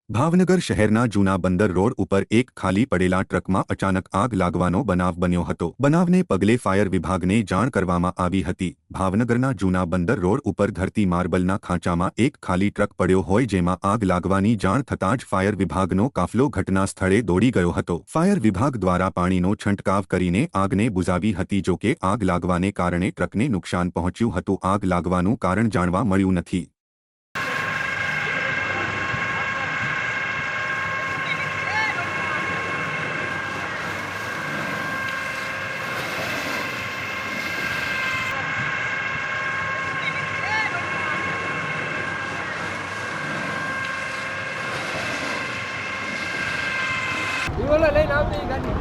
ભાવનગર શહેરના જૂના બંદર રોડ ઉપર એક ખાલી પડેલા ટ્રકમાં અચાનક આગ લાગવાનો બનાવ બન્યો હતો। બનાવને પગલે ફાયર વિભાગને જાણ કરવામાં આવી હતી। ભાવનગરના જૂના બંદર રોડ ઉપર ધરતી માર્બલના ખાંચામાં એક ખાલી ટ્રક પડ્યો હોય જેમાં આગ લાગવાની જાણ થતાં જ ફાયર વિભાગનો કાફલો ઘટના સ્થળે દોડી ગયો હતો। ફાયર વિભાગ દ્વારા પાણીનો છંટકાવ કરીને આગને બુઝાવી હતી। જો કે આગ લાગવાને કારણે ટ્રકને નુકસાન પહોંચ્યું હતું। આગ લાગવાનું કારણ જાણવા મળ્યું નથી। દીવાલો લઈને આવતી ગાડી